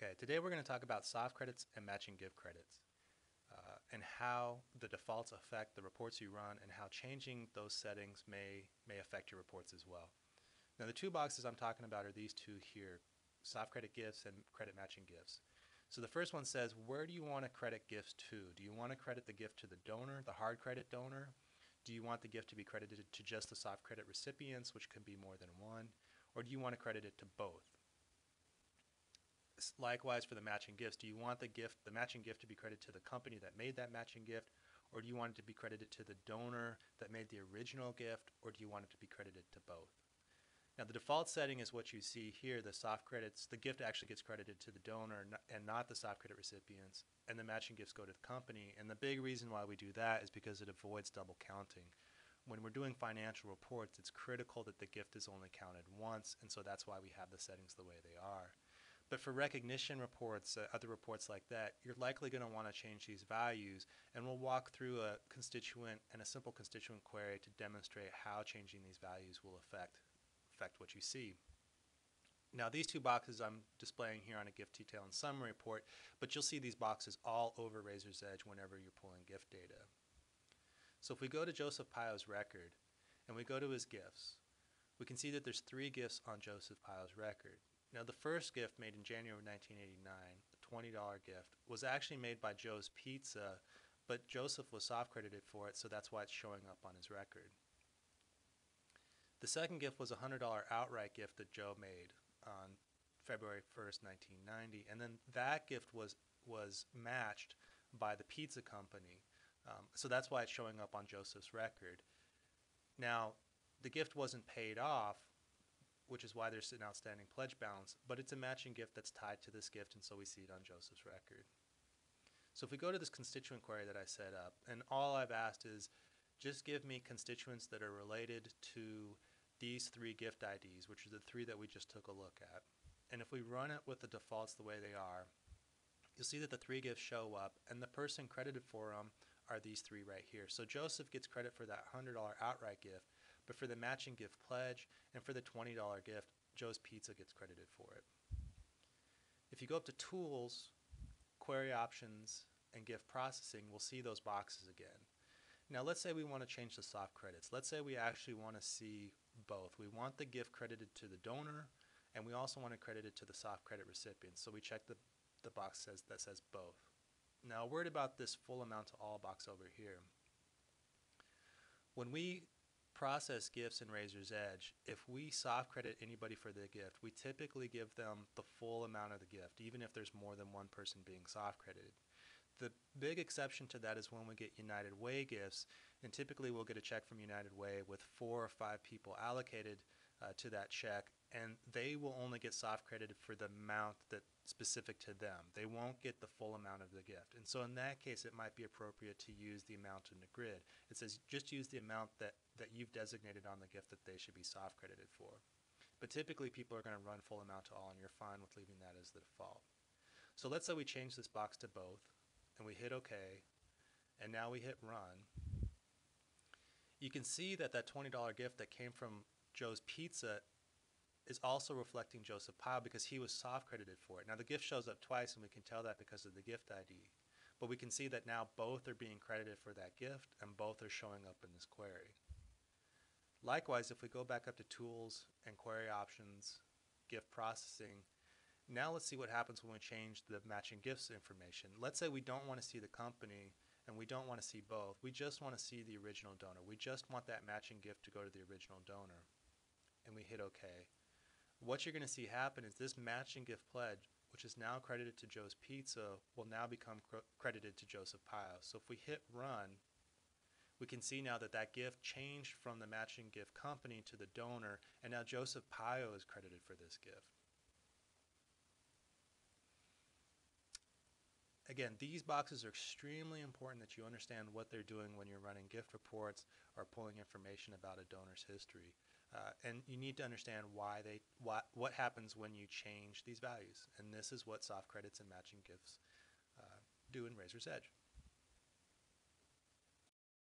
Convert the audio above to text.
Okay, today we're going to talk about soft credits and matching gift credits, and how the defaults affect the reports you run and how changing those settings may affect your reports as well. Now the two boxes I'm talking about are these two here, soft credit gifts and credit matching gifts. So the first one says, where do you want to credit gifts to? Do you want to credit the gift to the donor, the hard credit donor? Do you want the gift to be credited to just the soft credit recipients, which could be more than one? Or do you want to credit it to both? Likewise for the matching gifts, do you want the matching gift to be credited to the company that made that matching gift, or do you want it to be credited to the donor that made the original gift, or do you want it to be credited to both? Now the default setting is what you see here, the soft credits, the gift actually gets credited to the donor and not the soft credit recipients, and the matching gifts go to the company. And the big reason why we do that is because it avoids double counting. When we're doing financial reports, it's critical that the gift is only counted once, and so that's why we have the settings the way they are. But for recognition reports, other reports like that, you're likely going to want to change these values, and we'll walk through a constituent and a simple constituent query to demonstrate how changing these values will affect what you see. Now these two boxes I'm displaying here on a gift detail and summary report, but you'll see these boxes all over Razor's Edge whenever you're pulling gift data. So if we go to Joseph Pio's record and we go to his gifts, we can see that there's 3 gifts on Joseph Pio's record. Now the first gift, made in January 1989, a $20 gift, was actually made by Joe's Pizza, but Joseph was soft credited for it, so that's why it's showing up on his record. The second gift was a $100 outright gift that Joe made on February 1st, 1990, and then that gift was matched by the pizza company, so that's why it's showing up on Joseph's record. Now, the gift wasn't paid off, which is why there's an outstanding pledge balance, but it's a matching gift that's tied to this gift, and so we see it on Joseph's record. So if we go to this constituent query that I set up, and all I've asked is just give me constituents that are related to these 3 gift IDs, which are the 3 that we just took a look at. And if we run it with the defaults the way they are, you'll see that the 3 gifts show up, and the person credited for them are these 3 right here. So Joseph gets credit for that $100 outright gift, but for the matching gift pledge and for the $20 gift, Joe's Pizza gets credited for it. If you go up to Tools, Query Options, and Gift Processing, we'll see those boxes again. Now let's say we want to change the soft credits. Let's say we actually want to see both. We want the gift credited to the donor, and we also want to credit it to the soft credit recipient. So we check the box that says both. Now worried about this full amount to all box over here. When we process gifts in Razor's Edge, if we soft credit anybody for the gift, we typically give them the full amount of the gift, even if there's more than one person being soft credited. The big exception to that is when we get United Way gifts, and typically we'll get a check from United Way with 4 or 5 people allocated to that check, and they will only get soft credited for the amount that's specific to them. They won't get the full amount of the gift. And so in that case, it might be appropriate to use the amount in the grid. It says just use the amount that you've designated on the gift that they should be soft credited for. But typically people are going to run full amount to all, and you're fine with leaving that as the default. So let's say we change this box to both, and we hit OK, and now we hit Run. You can see that that $20 gift that came from Joe's Pizza is also reflecting Joseph Pio because he was soft credited for it. Now the gift shows up twice, and we can tell that because of the gift ID. But we can see that now both are being credited for that gift, and both are showing up in this query. Likewise, if we go back up to Tools and Query Options, Gift Processing, now let's see what happens when we change the matching gifts information. Let's say we don't want to see the company and we don't want to see both. We just want to see the original donor. We just want that matching gift to go to the original donor. And we hit OK. What you're going to see happen is this matching gift pledge, which is now credited to Joe's Pizza, will now become credited to Joseph Pio. So if we hit Run, we can see now that that gift changed from the matching gift company to the donor, and now Joseph Pio is credited for this gift. Again, these boxes are extremely important that you understand what they're doing when you're running gift reports or pulling information about a donor's history. And you need to understand what happens when you change these values. And this is what soft credits and matching gifts do in Razor's Edge.